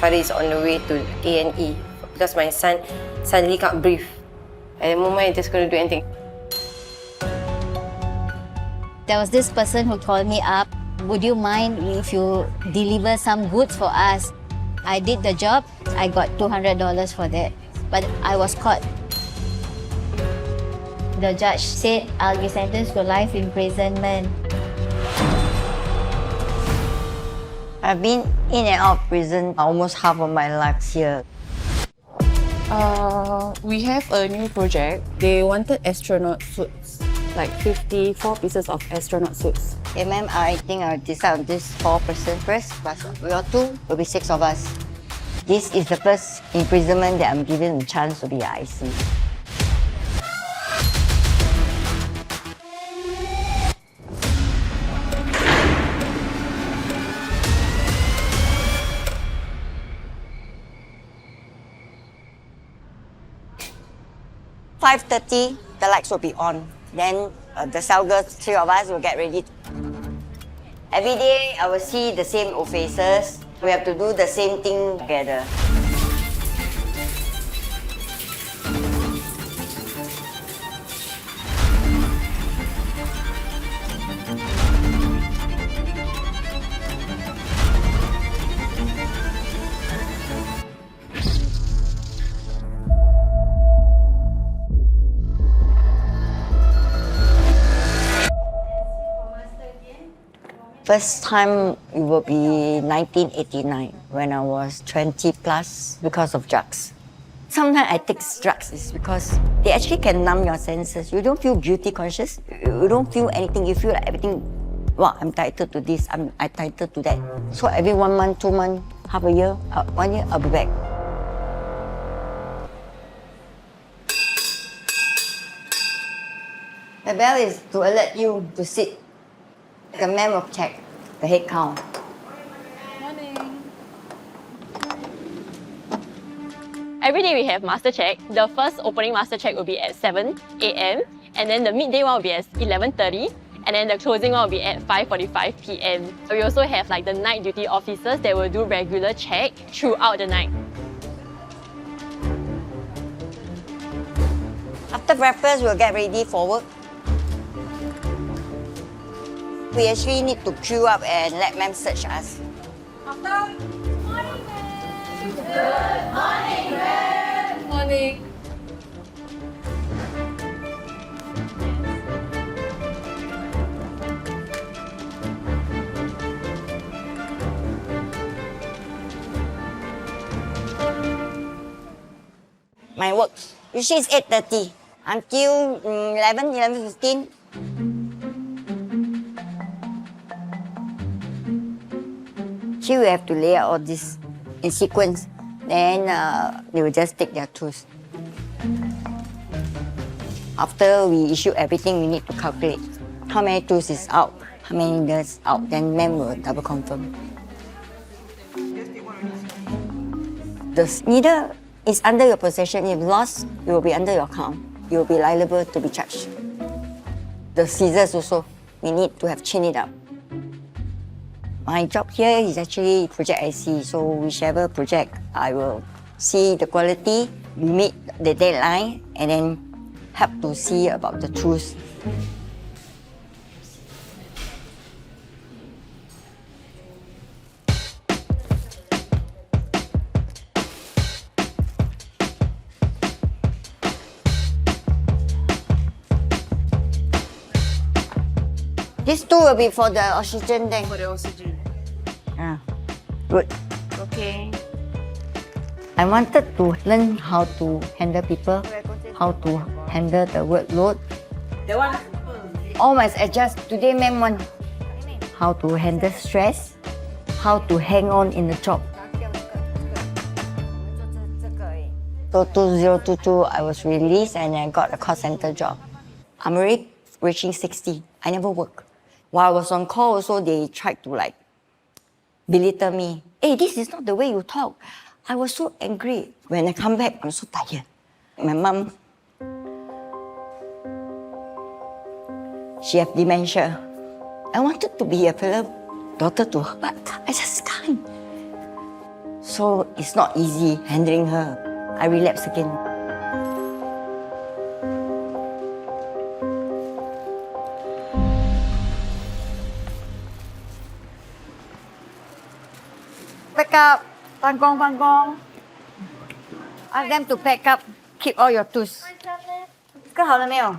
father is on the way to A&E because my son suddenly can't breathe. At the moment, I just couldn't do anything. There was this person who called me up, would you mind if you deliver some goods for us? I did the job, I got $200 for that, but I was caught. The judge said I'll be sentenced to life imprisonment. I've been in and out of prison almost half of my life here. We have a new project. They wanted astronaut suits, like 54 pieces of astronaut suits. Okay, ma'am, I think I'll decide on this 4% first, plus we are 2, will be 6 of us. This is the first imprisonment that I'm given a chance to be IC. "5:30, the lights will be on. Then the cell girls, 3 of us, will get ready. Every day, I will see the same old faces. We have to do the same thing together. First time it will be 1989 when I was 20 plus because of drugs. Sometimes I take drugs is because they actually can numb your senses. You don't feel guilty conscious. You don't feel anything. You feel like everything, wow, I'm entitled to this, I'm entitled to that. So every 1 month, 2 months, half a year, 1 year, I'll be back. The bell is to alert you to sit. The man will check the head count. Morning. Every day we have master check. The first opening master check will be at 7 a.m. and then the midday one will be at 11:30 and then the closing one will be at 5:45 p.m. We also have like the night duty officers that will do regular check throughout the night. After breakfast, we'll get ready for work. We actually need to queue up and let ma'am search us. Morning. My work usually is 8:30 until 11:15. Here we have to lay out all this in sequence. Then they will just take their tools. After we issue everything, we need to calculate how many tools is out, how many girls out. Then ma'am will double confirm. The needle is under your possession. If lost, it will be under your count. You will be liable to be charged. The scissors also, we need to have chain it up. My job here is actually project IC, so whichever project, I will see the quality, meet the deadline, and then help to see about the truth. These two will be for the oxygen tank. For the oxygen. Ah, good. Okay. I wanted to learn how to handle people, how to handle the workload. That one. All must adjust. Today, ma'am want how to handle stress, how to hang on in the job. So 2022, I was released and I got a call center job. I'm already reaching 60. I never work. While I was on call also, they tried to like belittle me. Hey, this is not the way you talk. I was so angry. When I come back, I'm so tired. My mom, she have dementia. I wanted to be a fellow daughter to her, but I just can't. So it's not easy handling her. I relapse again. Pack up. Pangkong, pangkong. Ask them to pack up. Keep all your tools. 割好了没有？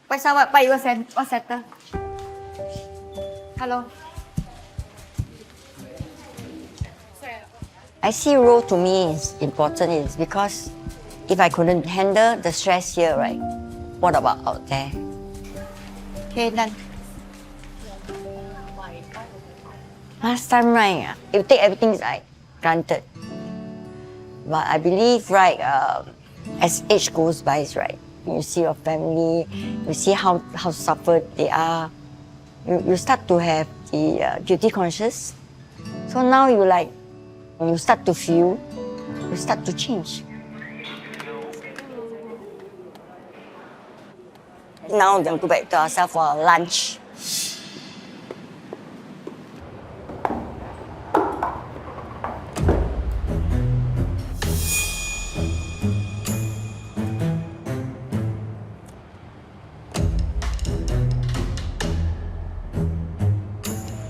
外上外拜一个 settle。Hello。I see role to me is important is because if I couldn't handle the stress here, right? What about out there? Okay, done. Last time, right, you take everything like granted. But I believe, right, as age goes by, right, you see your family, you see how suffered they are, you start to have the guilty conscious. So now you start to feel, you start to change. Now then go back to ourselves for lunch.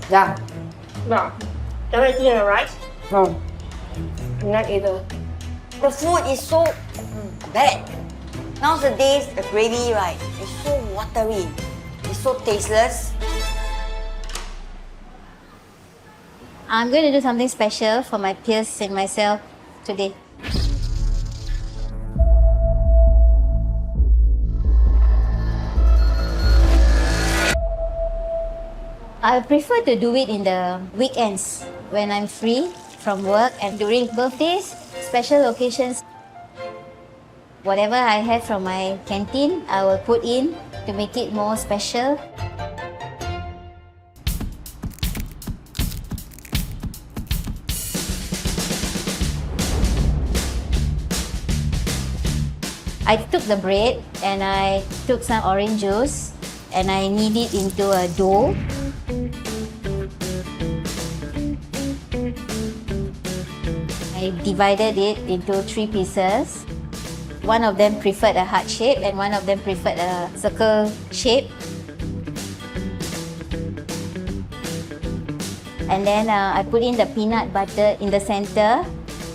Yeah. No. Am I eating the rice? No. Not either. The food is so bad. Nowadays, the gravy, right, is so watery. It's so tasteless. I'm going to do something special for my peers and myself today. I prefer to do it in the weekends when I'm free from work and during birthdays, special occasions. Whatever I have from my canteen, I will put in to make it more special. I took the bread and I took some orange juice and I knead it into a dough. I divided it into 3 pieces. One of them preferred a heart shape and one of them preferred a circle shape. And then I put in the peanut butter in the center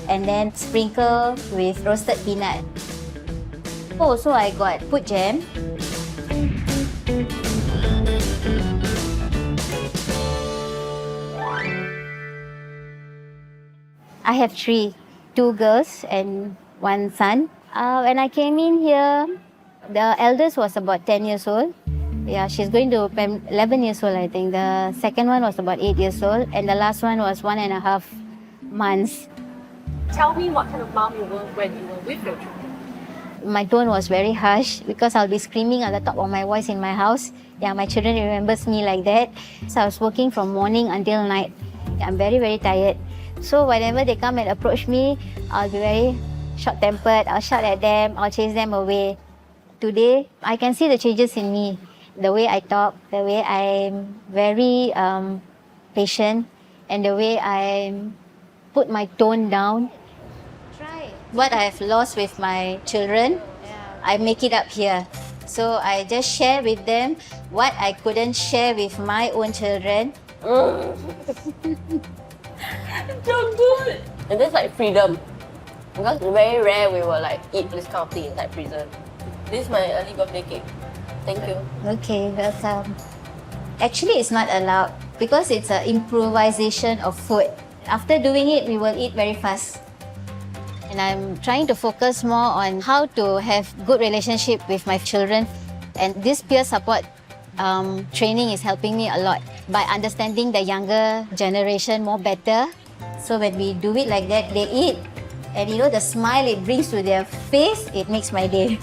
and then sprinkle with roasted peanut. Also, I got put jam. I have 3, 2 girls and 1 son. When I came in here, the eldest was about 10 years old. Yeah, she's going to 11 years old, I think. The second one was about 8 years old, and the last one was 1.5 months. Tell me what kind of mom you were when you were with your children. My tone was very harsh because I'll be screaming at the top of my voice in my house. Yeah, my children remembers me like that. So I was working from morning until night. Yeah, I'm very, very tired. So whenever they come and approach me, I'll be very short-tempered. I'll shout at them. I'll chase them away. Today, I can see the changes in me. The way I talk, the way I'm very patient, and the way I put my tone down. Try. What I've lost with my children, I make it up here. So I just share with them what I couldn't share with my own children. So good. And that's like freedom. Because very rare we will like eat this kind of thing inside prison. This is my early birthday cake. Thank you. Okay, welcome. Actually, it's not allowed because it's an improvisation of food. After doing it, we will eat very fast. And I'm trying to focus more on how to have good relationship with my children. And this peer support training is helping me a lot by understanding the younger generation more better. So when we do it like that, they eat. And you know, the smile it brings to their face, it makes my day.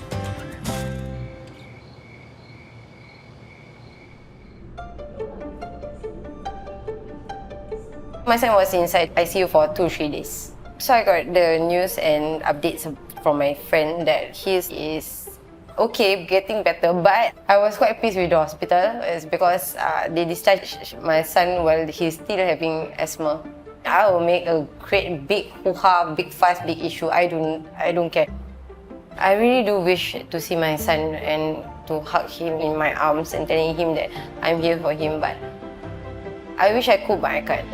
My son was inside ICU for 2-3 days. So I got the news and updates from my friend that he is okay, getting better. But I was quite pleased with the hospital. It's because they discharged my son while he's still having asthma. I will make a great big hoo-ha, big fuss, big issue. I don't care. I really do wish to see my son and to hug him in my arms and telling him that I'm here for him, but I wish I could, but I can't.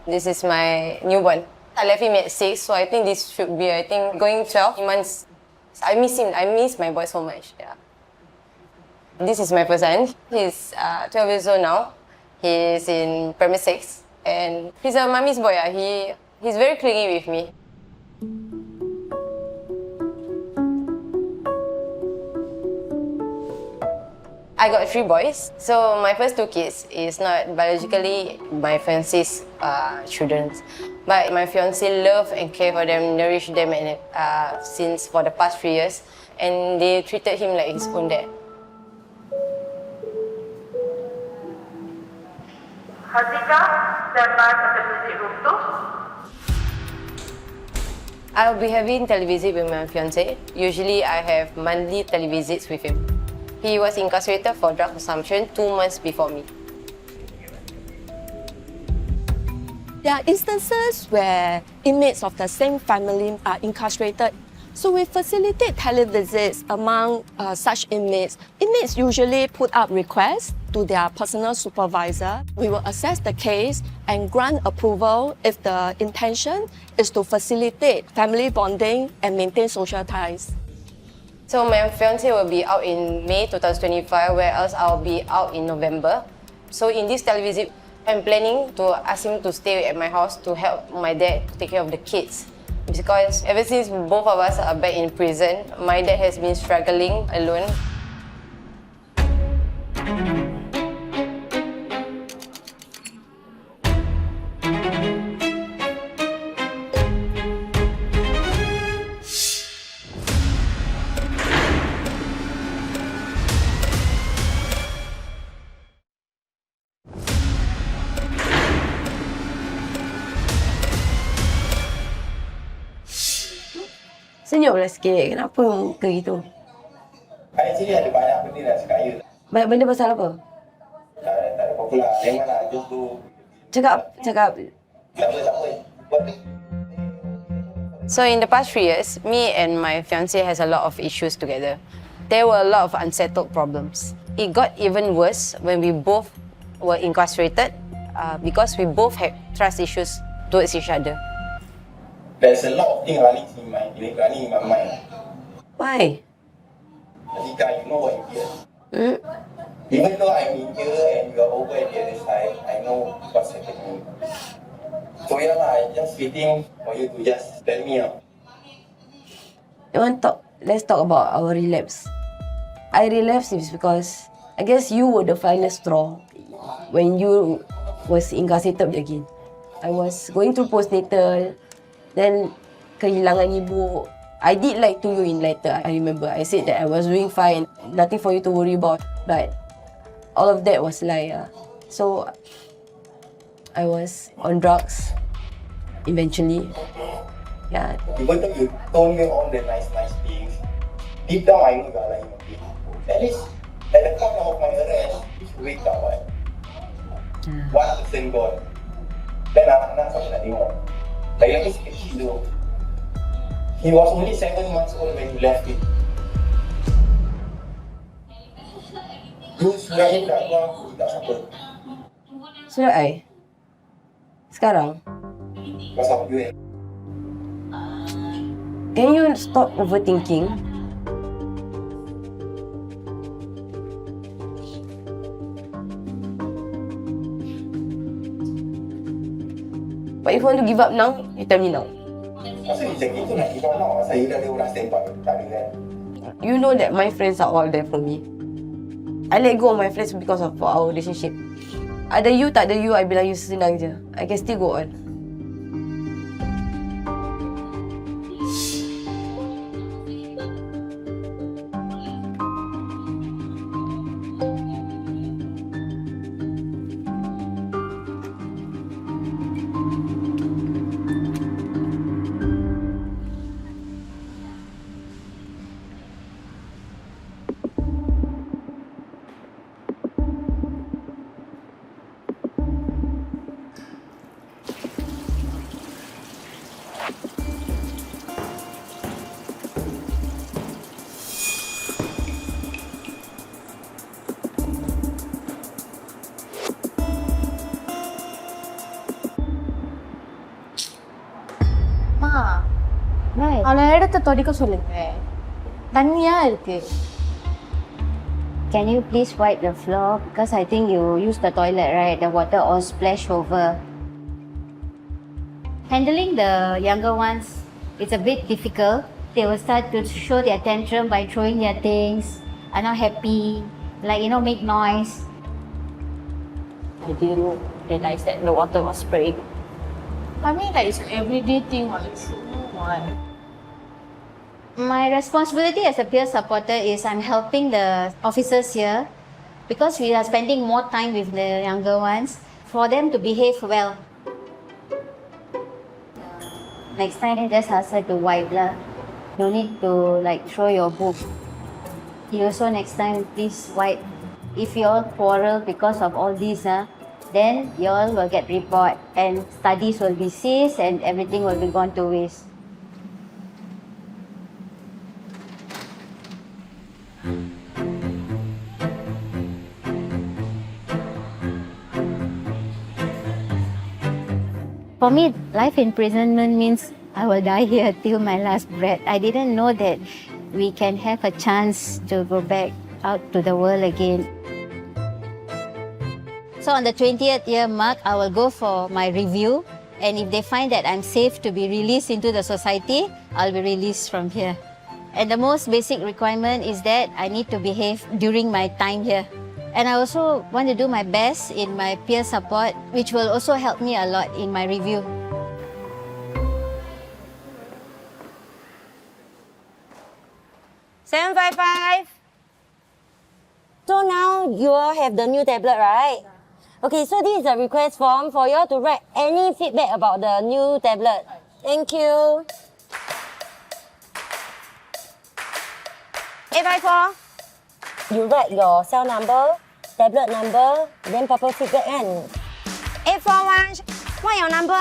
This is my newborn. I left him at 6, so I think this should be, going 12 months. I miss him. I miss my boy so much. Yeah. This is my first son. He's 12 years old now. He's in primary 6, and he's a mommy's boy. He's very clingy with me. I got 3 boys. So my first 2 kids is not biologically my fiance's children, but my fiance love and care for them, nourish them, and since for the past 3 years, and they treated him like his own dad. Hazika, stand by for the visit room 2. I'll be having televisit with my fiance. Usually I have monthly televisits with him. He was incarcerated for drug consumption 2 months before me. There are instances where inmates of the same family are incarcerated. So we facilitate televisits among such inmates. Inmates usually put up requests to their personal supervisor. We will assess the case and grant approval if the intention is to facilitate family bonding and maintain social ties. So my fiance will be out in May 2025, whereas I'll be out in November. So in this televisit, I'm planning to ask him to stay at my house to help my dad take care of the kids. Because ever since both of us are back in prison, my dad has been struggling alone. Senyumlah sikit. Kenapa muka gitu? Actually ada banyak benda nak cakap you. Banyak benda pasal apa? Tak ada apa-apa lah. Memang nak just do. Cakap. Tak apa. So in the past 3 years, me and my fiance has a lot of issues together. There were a lot of unsettled problems. It got even worse when we both were incarcerated because we both had trust issues towards each other. There's a lot of things running in my mind. Why? Azika, you know what it is. Even though I'm in here and you're over at the other side, I know what's happening. So yeah lah, I'm just waiting for you to just tell me out. Let's talk about our relapse. I relapsed is because I guess you were the final straw when you was incarcerated again. I was going through postnatal, then kehilangan ibu. I did lie to you in letter. I remember I said that I was doing fine, nothing for you to worry about, but all of that was lie. So I was on drugs eventually. Yeah. Even though you told me all the nice things, deep down I know you're lying. At least at the point of my arrest, you should wake up, right? 1% gone. Then anak-anak sampai nak tengok. Lagi-lagi si kecil tu. He was only 7 months old when you left it. You sudah hendak aku tak siapa. Sudah I? Sekarang? Pasal you Can you stop overthinking? But if you want to give up now, you tell me now. Masa you cakap itu nak give up now. Saya dah ada orang stand by. Tak ada kan. You know that my friends are all there for me. I let go of my friends because of our relationship. Ada you, tak ada you, I bilang you senang je. I can still go on. துடைக்க சொல்லுங்க தண்ணியா இருக்கு. Can you please wipe the floor? Because I think you use the toilet, right? The water all splash over. Handling the younger ones, it's a bit difficult. They will start to show their tantrum by throwing their things, are not happy, like, make noise. I didn't realize that the water was spraying. I mean, like it's an everyday thing. What? My responsibility as a peer supporter is I'm helping the officers here because we are spending more time with the younger ones for them to behave well. Next time, just ask her to wipe lah. No need to throw your book. You also next time please wipe. If you all quarrel because of all this, then you all will get report and studies will be ceased and everything will be gone to waste. For me, life imprisonment means I will die here till my last breath. I didn't know that we can have a chance to go back out to the world again. So on the 20th year mark, I will go for my review. And if they find that I'm safe to be released into the society, I'll be released from here. And the most basic requirement is that I need to behave during my time here. And I also want to do my best in my peer support, which will also help me a lot in my review. $755. So now you all have the new tablet, right? Okay, so this is a request form for you all to write any feedback about the new tablet. Thank you. 854. You write your cell number, tablet number, then proper feedback and 841. What your number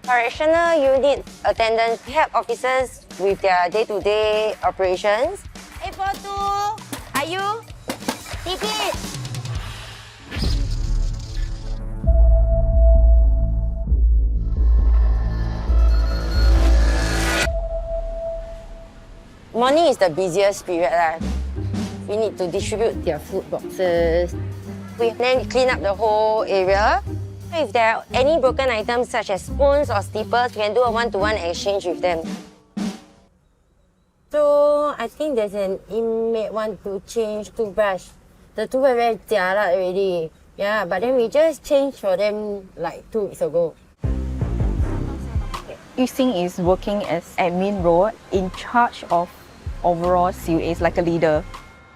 Correctional unit attendants help officers with their day-to-day operations. 842. Are you? Ticket. Morning is the busiest period. We need to distribute their food boxes. We then clean up the whole area. If there are any broken items such as spoons or steeples, we can do a one-to-one exchange with them. So I think there's an inmate want to change toothbrush. The toothbrush very jialat already. Yeah, but then we just changed for them like 2 weeks ago. Yixing is working as admin role in charge of overall CUAs, like a leader.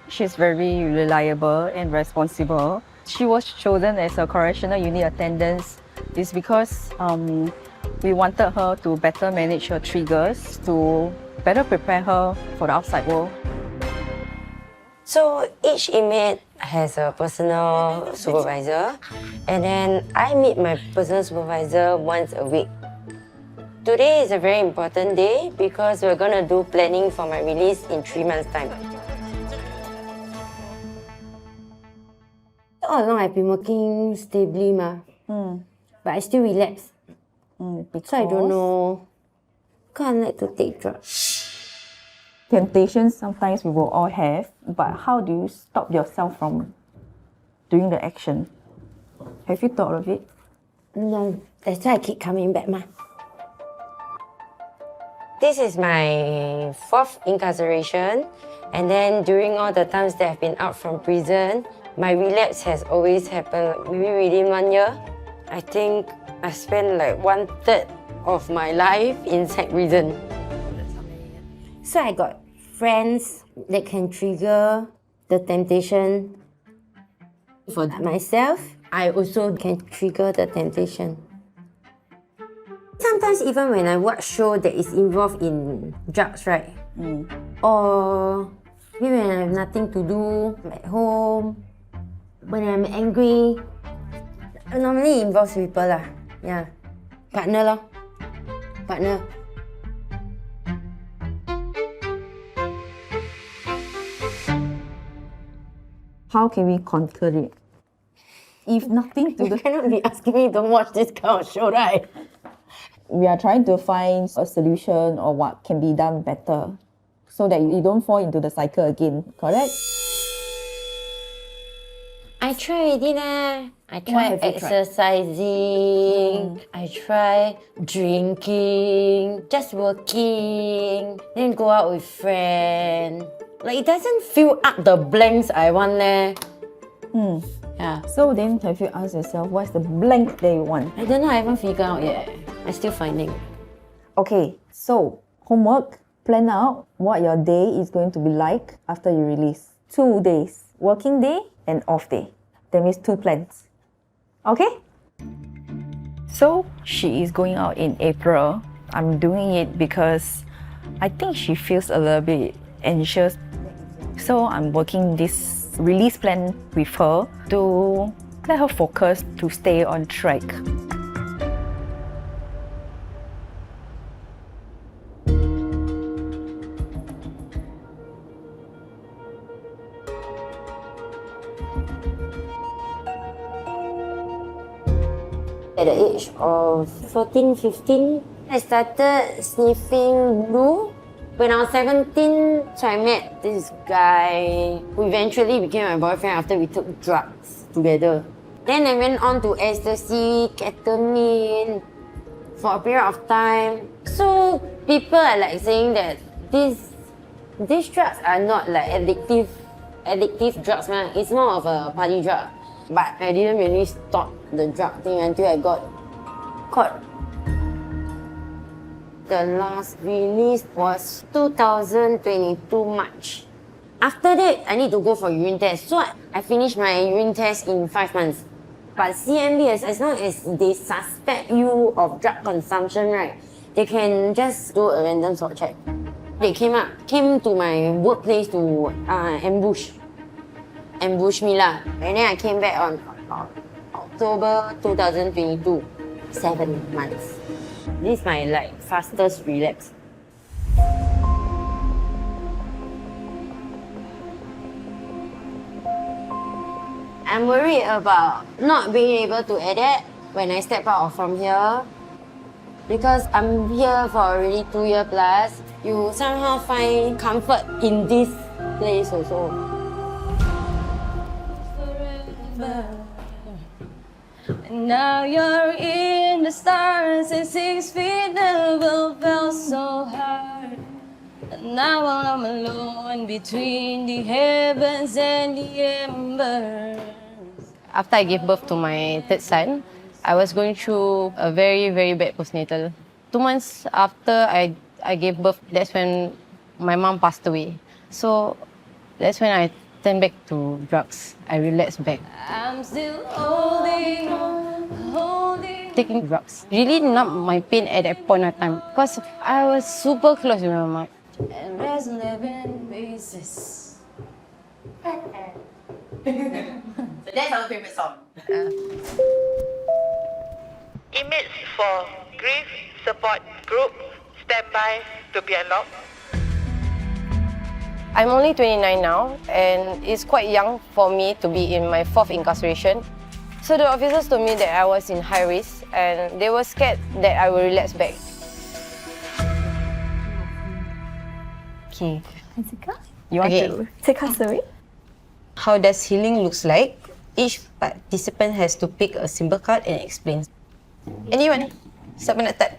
She's very reliable and responsible. She was chosen as a correctional unit attendant. It's because we wanted her to better manage her triggers, to better prepare her for the outside world. So each inmate has a personal supervisor, and then I meet my personal supervisor once a week. Today is a very important day because we're going to do planning for my release in 3 months' time. All along I've been working stably, but I still relapse. So I don't know. Can't like to take drugs. Temptations sometimes we will all have, but how do you stop yourself from doing the action? Have you thought of it? No, that's why I keep coming back, This is my 4th incarceration, and then during all the times that I've been out from prison, my relapse has always happened maybe within 1 year. I think I spent like 1/3 of my life inside prison. So I got friends that can trigger the temptation. For myself, I also can trigger the temptation. Sometimes even when I watch show that is involved in drugs, right? Or maybe when I have nothing to do at home, when I'm angry, normally it involves people lah. Yeah, partner lor. Partner. How can we conquer it? If nothing to You do, cannot be asking me don't watch this kind of show, right? We are trying to find a solution or what can be done better so that you don't fall into the cycle again, correct? I try already leh. I try have you tried? exercising. I try drinking, just working, then go out with friends. Like it doesn't fill up the blanks I want leh. Yeah. So then have you asked yourself what's the blank that you want? I don't know, I haven't figured out yet. I'm still finding. Okay, so homework, plan out what your day is going to be like after you release. 2 days, working day and off day. That means 2 plans. Okay? So she is going out in April. I'm doing it because I think she feels a little bit anxious. So I'm working this release plan with her to let her focus to stay on track. At the age of 14, 15, I started sniffing glue. When I was 17, so I met this guy who eventually became my boyfriend after we took drugs together. Then I went on to ecstasy, ketamine for a period of time. So people are like saying that these drugs are not like addictive drugs, man. It's more of a party drug. But I didn't really stop the drug thing until I got caught. The last release was 2022 March. After that, I need to go for urine test. So I finished my urine test in 5 months. But CMB, as long as they suspect you of drug consumption, right, they can just do a random swab check. They came to my workplace to ambush me lah. And then I came back on October 2022, 7 months. This is my fastest relapse. I'm worried about not being able to adapt when I step out from here. Because I'm here for already 2 years plus, you somehow find comfort in this place also. And now you're in the stars and 6 feet never felt so hard. And now I'm alone between the heavens and the embers. After I gave birth to my third son, I was going through a very, very bad postnatal. 2 months after I gave birth, that's when my mom passed away. So that's when I turned back to drugs. I relapsed back. I'm still holding on, Taking drugs really numbed my pain at that point of time because I was super close with my mom. and there's a living basis. That's our favorite song. Inmates for grief support group stand by to be unlocked. I'm only 29 now, and it's quite young for me to be in my 4th incarceration. So the officers told me that I was in high risk, and they were scared that I will relapse back. Okay. You want Okay. to take us away? How does healing looks like? Each participant has to pick a symbol card and explain. Anyone? Siapa nak start?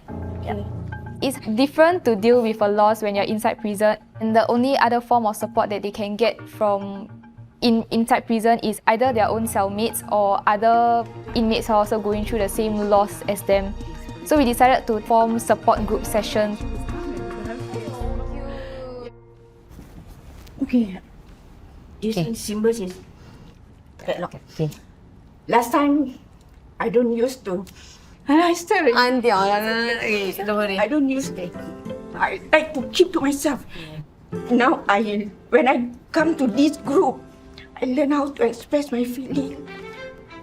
It's different to deal with a loss when you're inside prison, and the only other form of support that they can get from inside prison is either their own cellmates or other inmates who are also going through the same loss as them. So we decided to form support group sessions. Okay. This symbols is Padlock. Okay. last time I don't used to. And I still Auntie, don't worry. I don't use it. I like to keep to myself. Now when I come to this group, I learn how to express my feeling.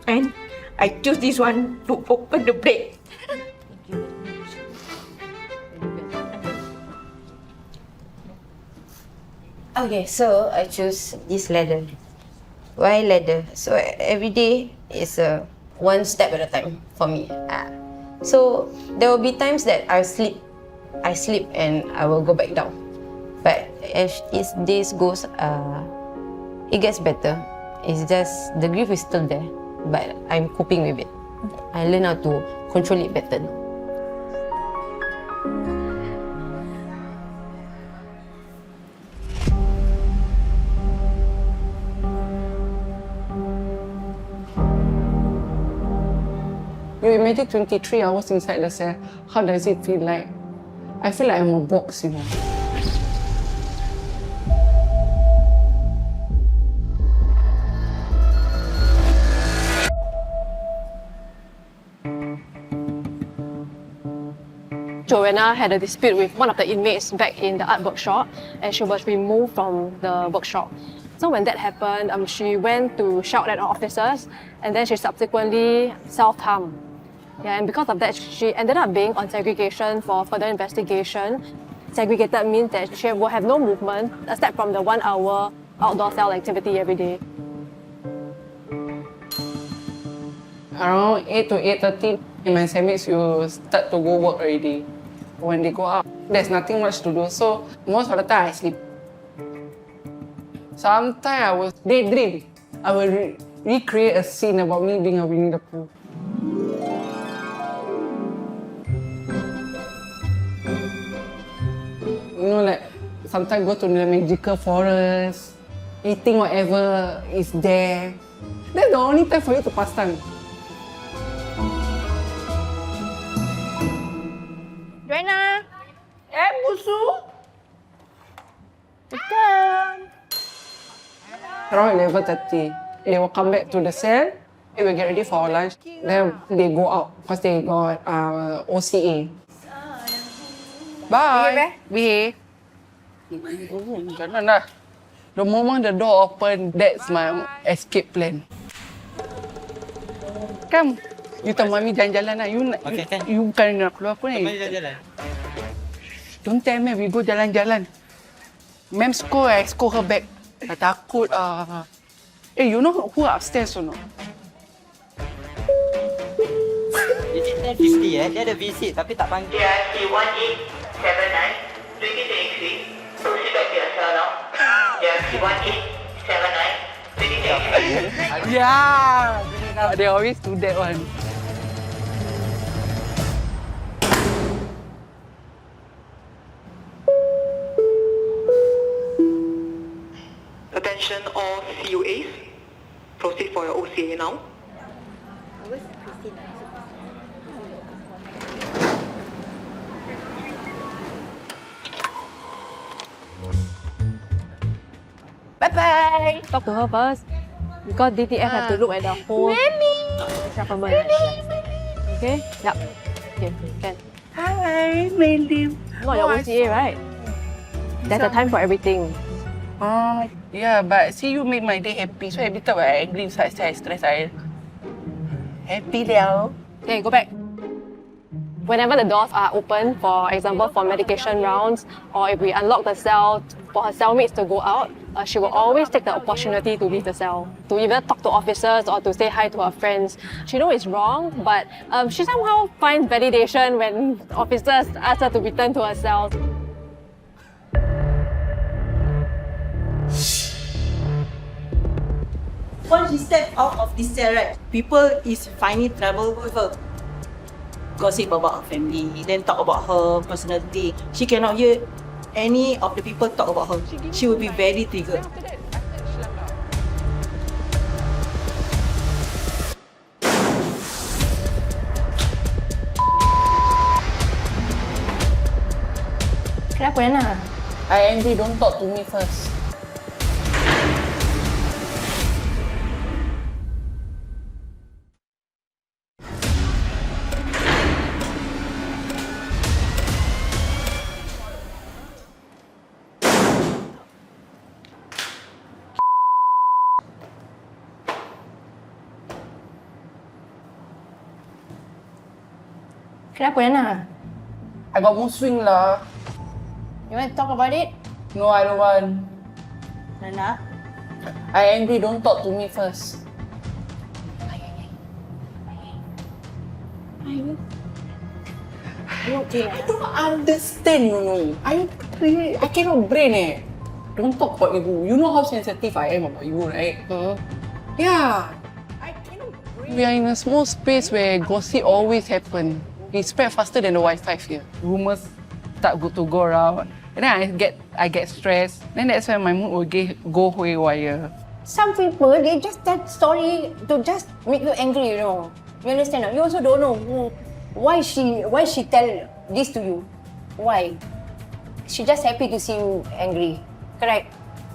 And I choose this one to open the break. Okay, so I choose this ladder. Why ladder? So every day is one step at a time for me. So there will be times that I sleep and I will go back down. But as days goes, it gets better. It's just the grief is still there, but I'm coping with it. I learn how to control it better now. You imagine 23 hours inside the cell. How does it feel like? I feel like I'm a box, you know. Joanna had a dispute with one of the inmates back in the art workshop, and she was removed from the workshop. So when that happened, she went to shout at our officers, and then she subsequently self-harmed. Yeah, and because of that, she ended up being on segregation for further investigation. Segregated means that she will have no movement except from the 1 hour outdoor cell activity every day. Around 8 to 8:30, my cellmates will start to go work already. When they go out, there's nothing much to do, so most of the time I sleep. Sometimes I will daydream. I will recreate a scene about me being a Winnie the Pooh. You know, like sometimes go to the magical forest, eating whatever is there. That's the only time for you to pass time. Joanna! Busu! Around 11:30, they will come back to the cell. They will get ready for our lunch. Then they go out because they got OCA. Bye. Behave. Jangan dah. The moment the door open, that's my escape plan. Come. You tell Mami jalan-jalan lah. You bukan nak keluar pun ni. Jalan-jalan. Don't tell me we go jalan-jalan. Ma'am scold, I scold her back. I takut. You know who upstairs or not? Visit 10:50 Dia ada visit tapi tak panggil. DRC 1879 2023. Proceed back to your cell now. DRC 1879 2023. Yeah. They always do that one. Attention all CUAs. Proceed for your OCA now. Bye-bye! Talk to her first. Because DTF have to look at the whole settlement. Okay? Yup. Okay, can. Hi, Melly. Not your OCA, right? There's a time for everything. Yeah, but see you make my day happy. So every time I angry inside, I stress, I happy now. Okay, go back. Whenever the doors are open, for example, for medication rounds, or if we unlock the cell for her cellmates to go out, she will always take the opportunity to leave the cell, to either talk to officers or to say hi to her friends. She knows it's wrong, but she somehow finds validation when officers ask her to return to her cell. Once she stepped out of this cell, right, people is finding trouble with her. Gossip about her family, then talk about her personality. She cannot hear any of the people talk about her. She will be very triggered. Kenapa, Nana? I angry, don't talk to me first. Kenapa, Nana? I got mood swing lah. You want to talk about it? No, I don't want. Nana? I angry, don't talk to me first. I don't understand, you know. I cannot brain eh. Don't talk about you. You know how sensitive I am about you, right? Yeah. We are in a small space where gossip always happen. It spread faster than the Wi-Fi here. Rumors start to go around. And then I get stressed. Then that's when my mood will go haywire. Some people, they just tell story to just make you angry, you know. You understand? You also don't know why she tell this to you. Why? She just happy to see you angry. Correct?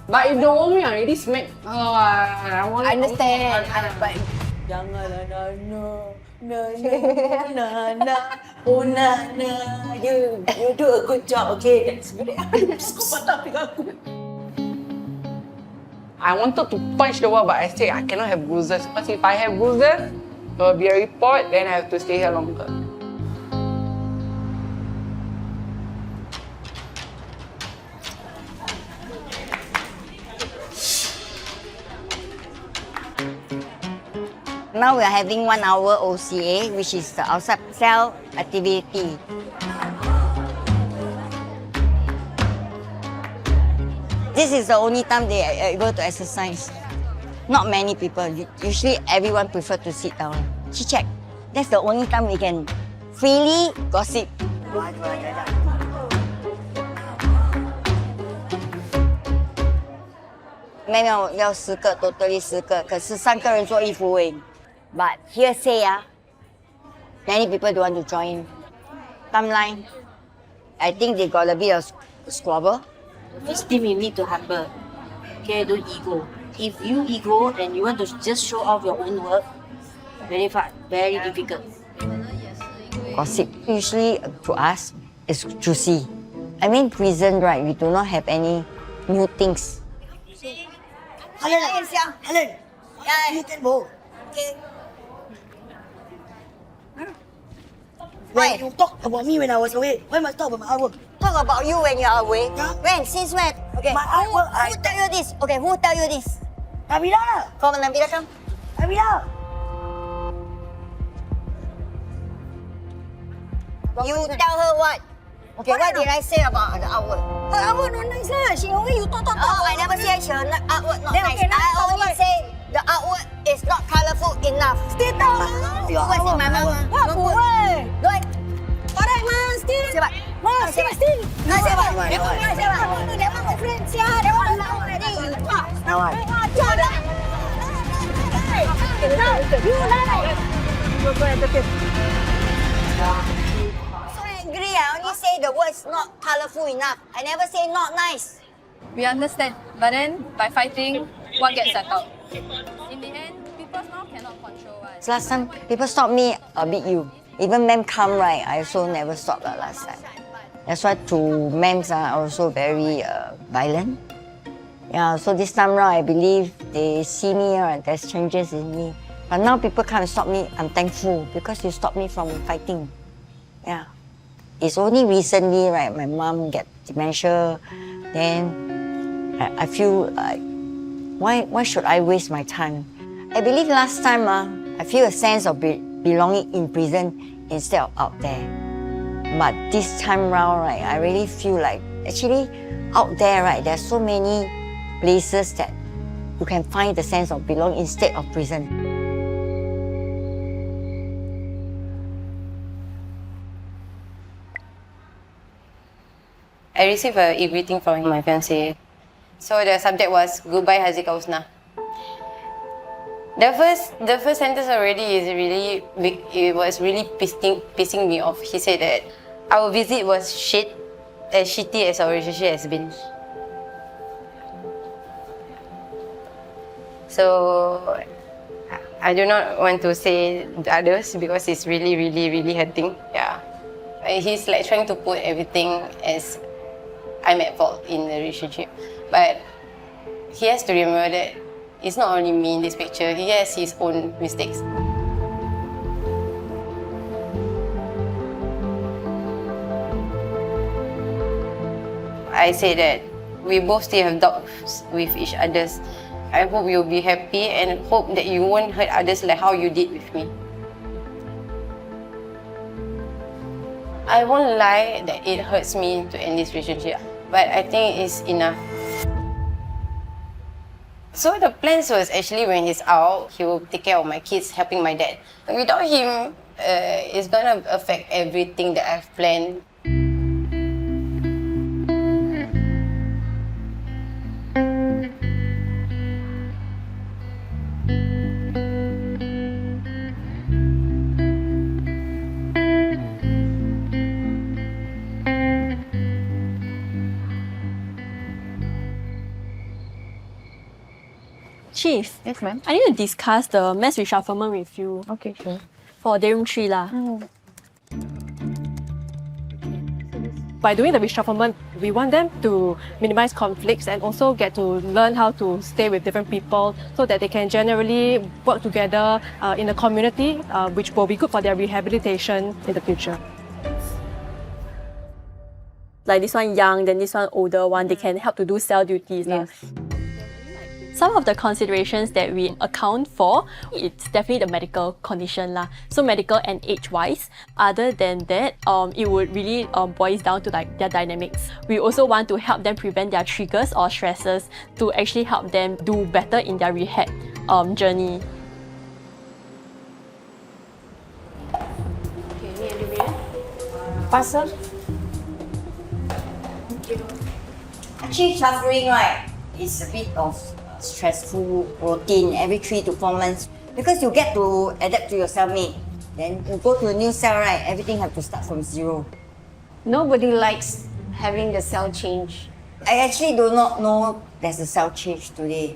But if the woman already smack, I understand. But Janganlah Nana, oh Nana, you do a good job, okay? That's good. I wanted to punch the wall, but I said I cannot have bruises. Because if I have bruises, there will be a report, then I have to stay here longer. Now we are having 1 hour OCA, which is the outside cell activity. This is the only time they are able to exercise. Not many people. Usually everyone prefer to sit down. Chit-chat. That's the only time we can freely gossip.没有要10个 ，totally 10个，可是3个人做衣服而已。But here say many people don't want to join. Timeline, I think they got a bit of squabble. First thing you need to humble. Okay, don't ego. If you ego and you want to just show off your own work, very hard, very difficult. Gossip usually to us is juicy. I mean prison, right? We do not have any new things. Helen, you can go. Okay. Why you talk about me when I was away? Why must talk about my artwork? Talk about you when you are away. Yeah. When? Since when? Okay. My artwork. Who tell you this? Okay, who tell you this? Nabila. Come, Nabila, come. Nabila. You tell her what? Okay, what did I say about the artwork? Her artwork not nice lah. She always you talk. Oh, I never say her artwork not Then nice. okay, now I talk only about- say the artwork is not colourful enough. Still tahu lah. Your artwork, my mama. What Don't put. buat? Don't. Correct lah, still. Siapa? Wah, still. Nah, siapa? Dia mah my friend. Siapa? Dia mah already. Now what? Ajar dah. You lie. So angry, I only say the words not colourful enough. I never say not nice. We understand, but then by fighting, what gets settled? In the end, people's mouth cannot control us. Last time, people stop me, beat you. Even ma'am come, right, I also never stop last time. That's why to ma'ams are also very violent. Yeah, so this time round, I believe they see me, there's changes in me. But now people come and stop me, I'm thankful because you stopped me from fighting. Yeah. It's only recently, right, my mom get dementia, then I feel like, why should I waste my time? I believe last time, I feel a sense of belonging in prison instead of out there. But this time round, right, I really feel like, actually, out there, right, there's so many places that you can find the sense of belonging instead of prison. I received a e-greeting from my fiancé. So the subject was goodbye Hazika Usna. The first sentence already is really big. It was really pissing me off. He said that our visit was shit, as shitty as our relationship has been. So I do not want to say the others because it's really hurting. Yeah, he's like trying to put everything as I'm at fault in the relationship, but he has to remember that it's not only me in this picture. He has his own mistakes. I say that we both still have doubts with each other's. I hope you'll be happy and hope that you won't hurt others like how you did with me. I won't lie that it hurts me to end this relationship, but I think it's enough. So the plans was actually when he's out, he will take care of my kids, helping my dad. Without him, it's gonna affect everything that I've planned. Chief. Yes, ma'am. I need to discuss the mass reshufflement with you. Okay, sure. For day room 3 lah. By doing the reshufflement, we want them to minimize conflicts and also get to learn how to stay with different people so that they can generally work together in a community, which will be good for their rehabilitation in the future. Like this one young, then this one older one, they can help to do cell duties. Yes. Some of the considerations that we account for, it's definitely the medical condition lah. So medical and age-wise. Other than that, it would really boils down to like their dynamics. We also want to help them prevent their triggers or stresses to actually help them do better in their rehab journey. Parcel. Actually, suffering, right, is a bit of stressful routine every 3 to 4 months because you get to adapt to your cellmate. Then you go to a new cell, right, everything have to start from zero. Nobody likes having the cell change. I actually do not know there's a cell change today.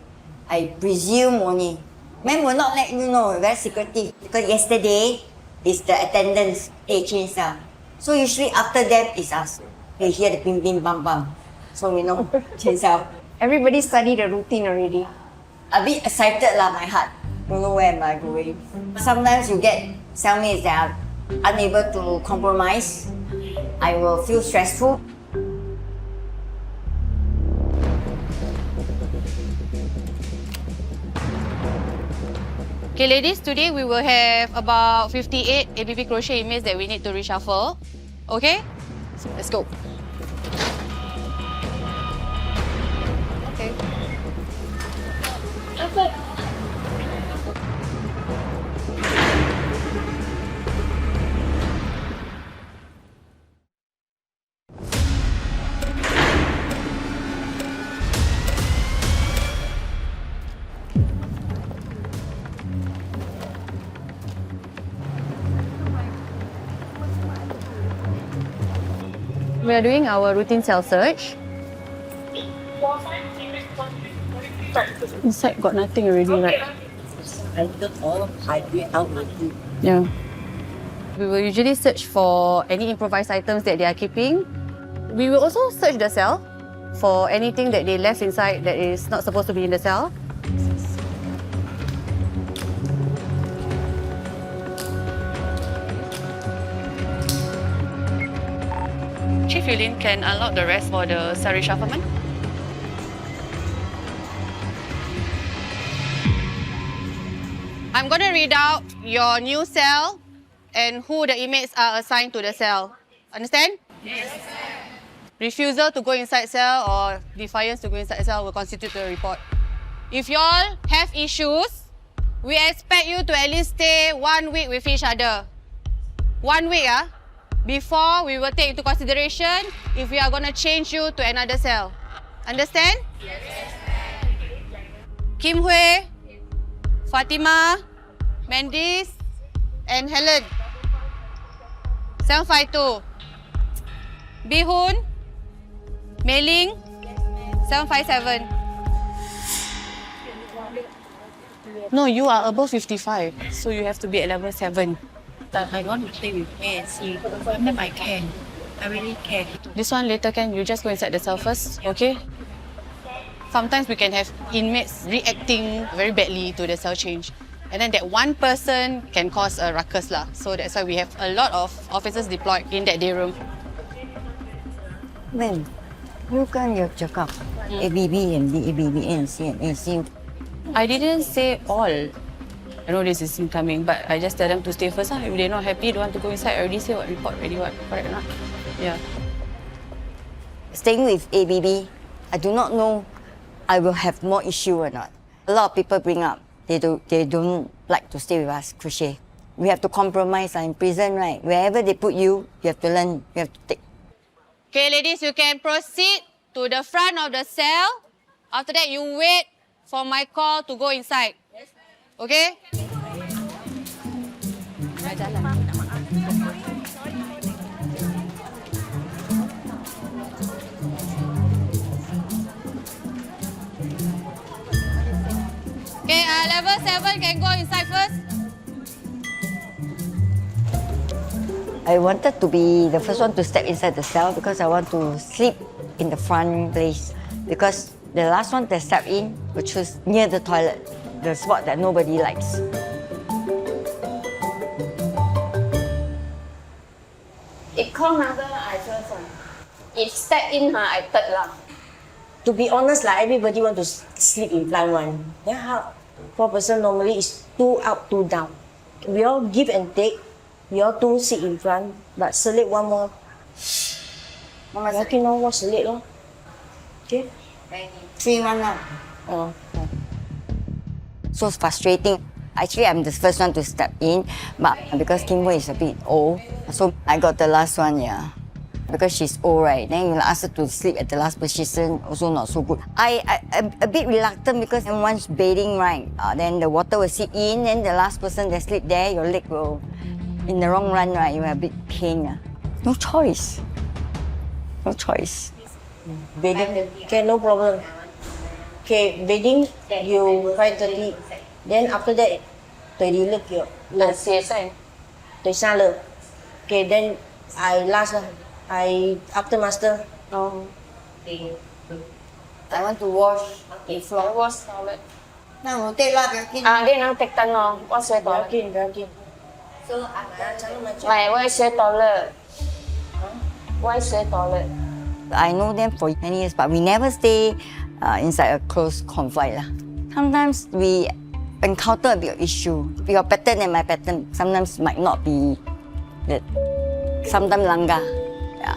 I presume only. Ma'am will not let you know, very secretive. Because yesterday is the attendance, they change cell. So usually after that is us. We hear the bing bing bang bang. So we know, change cell. Everybody study the routine already. A bit excited lah, my heart. Don't know where am I going. Sometimes you get cellmates that are unable to compromise. I will feel stressful. Okay, ladies, today we will have about 58 ABB crochet inmates that we need to reshuffle. Okay? So let's go. Okay. We are doing our routine cell search. Inside got nothing already, right? Yeah. We will usually search for any improvised items that they are keeping. We will also search the cell for anything that they left inside that is not supposed to be in the cell. Chief Yulin can unlock the rest for the cell reshufflement. I'm going to read out your new cell and who the inmates are assigned to the cell. Understand? Yes. Refusal to go inside cell or defiance to go inside cell will constitute the report. If you all have issues, we expect you to at least stay 1 week with each other. 1 week, before we will take into consideration if we are going to change you to another cell. Understand? Yes. Kim Hui, Fatima, Mandis, and Helen. 752. Bihun, Mei-Ling, 757. No, you are above 55, so you have to be at level 7. I want to stay with me and see. Sometimes I can. I really can. This one later can, you just go inside the cell first, okay? Sometimes we can have inmates reacting very badly to the cell change. And then that one person can cause a ruckus lah. So that's why we have a lot of officers deployed in that day room. Ma'am, you can cakap ABB and BABB and C and AC. I didn't say all. I know this is incoming, but I just tell them to stay first. If they're not happy, don't want to go inside, I already say what, report already what, correct or not? Yeah. Staying with ABB, I do not know I will have more issue or not. A lot of people bring up, they don't like to stay with us, crochet. We have to compromise in prison, right? Wherever they put you, you have to learn, you have to take. Okay, ladies, you can proceed to the front of the cell. After that, you wait for my call to go inside. Okay? Okay, level 7 can go inside first. I wanted to be the first one to step inside the cell because I want to sleep in the front place. Because the last one that stepped in will choose near the toilet, the spot that nobody likes. It come another I first one. It step in, I third lah. To be honest, like everybody want to sleep in front one. Then how 4 person normally is 2 up, 2 down. We all give and take. We all 2 sit in front, but select one more. Okay, no more select lor. Okay. 3-1 now. Oh. So frustrating. Actually, I'm the first one to step in, but because Kim Hui is a bit old, so I got the last one, yeah. Because she's old, right? Then you ask her to sleep at the last position, also not so good. I'm a bit reluctant because once bathing, right, then the water will seep in, then the last person that sleep there, your leg will, in the long run, right, you have a bit pain. No choice. No choice. Bathing, okay, no problem. Okay, bathing, you 5:30. Then after that, 30 lực you. Okay, then I last lah. I after master. Oh. I want to wash the floor. Wash toilet. Now, take lah, Belkin. Then now take turn lor. Wash your toilet. Belkin. So, wash your toilet. Wash your toilet. I know them for many years, but we never stay inside a close confine lah. Sometimes we encounter a bit of issue. Your pattern and my pattern sometimes might not be that. Sometimes langgar. Yeah.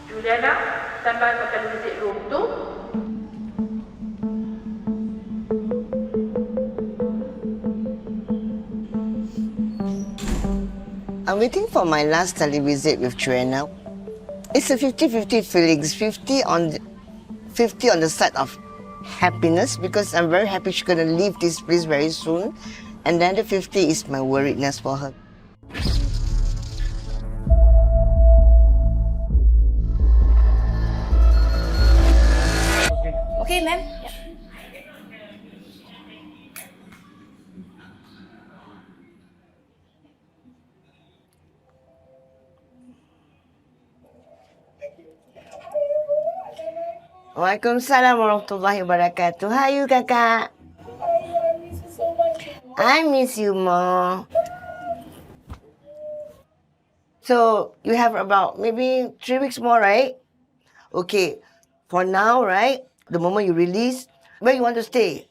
Juliana, stand by for televisit room 2. I'm waiting for my last televisit with Joanna. It's a 50-50 feelings. 50 on the side of happiness because I'm very happy she's gonna leave this place very soon. And then the 50 is my worriedness for her. Okay, ma'am. Waalaikumsalam warahmatullahi wabarakatuh. Hi, you kakak. I miss you more. So, you have about maybe 3 weeks more, right? Okay, for now, right? The moment you release, where you want to stay?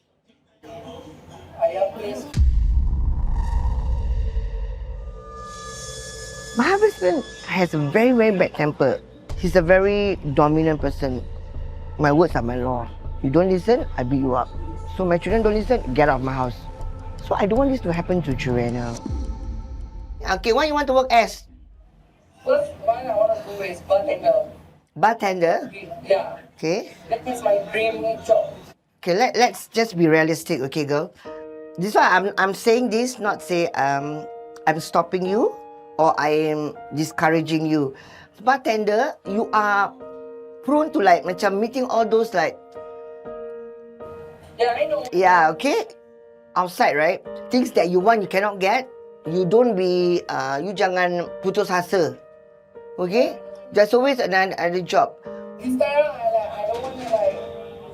My husband has a very, very bad temper. He's a very dominant person. My words are my law. You don't listen, I beat you up. So my children don't listen, get out of my house. So I don't want this to happen to Joanna. Okay, what you want to work as? First one I want to do is bartender. Bartender? Yeah. Okay. That is my dream job. Okay, let's just be realistic, okay, girl? This is why I'm saying this, not say I'm stopping you or I am discouraging you. Bartender, you are prone to like macam meeting all those like. Yeah, I know. Yeah, okay. Outside, right? Things that you want you cannot get. You don't be you jangan putus asa. Okay? There's always another job. Sekarang I don't want to like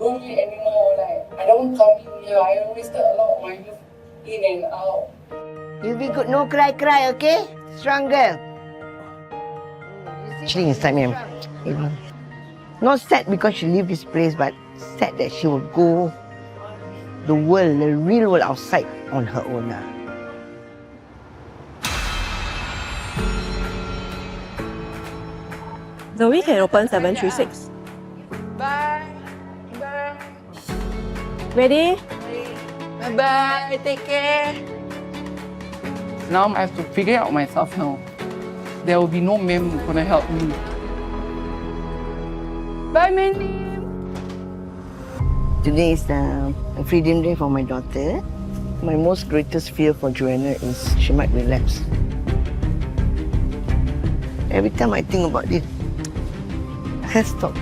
go here anymore. Like I don't come in here. I wasted a lot of my youth in and out. You be good. No cry, okay? Strong girl. Actually inside me, not sad because she leave this place, but sad that she will go the world, the real world outside on her own. Zoe can open 736. Bye. Bye. Ready? Bye-bye. Take care. Now I have to figure out myself now. There will be no ma'am gonna help me. Bye, Mandy. Today is a freedom day for my daughter. My most greatest fear for Joanna is she might relapse. Every time I think about it, I can't stop.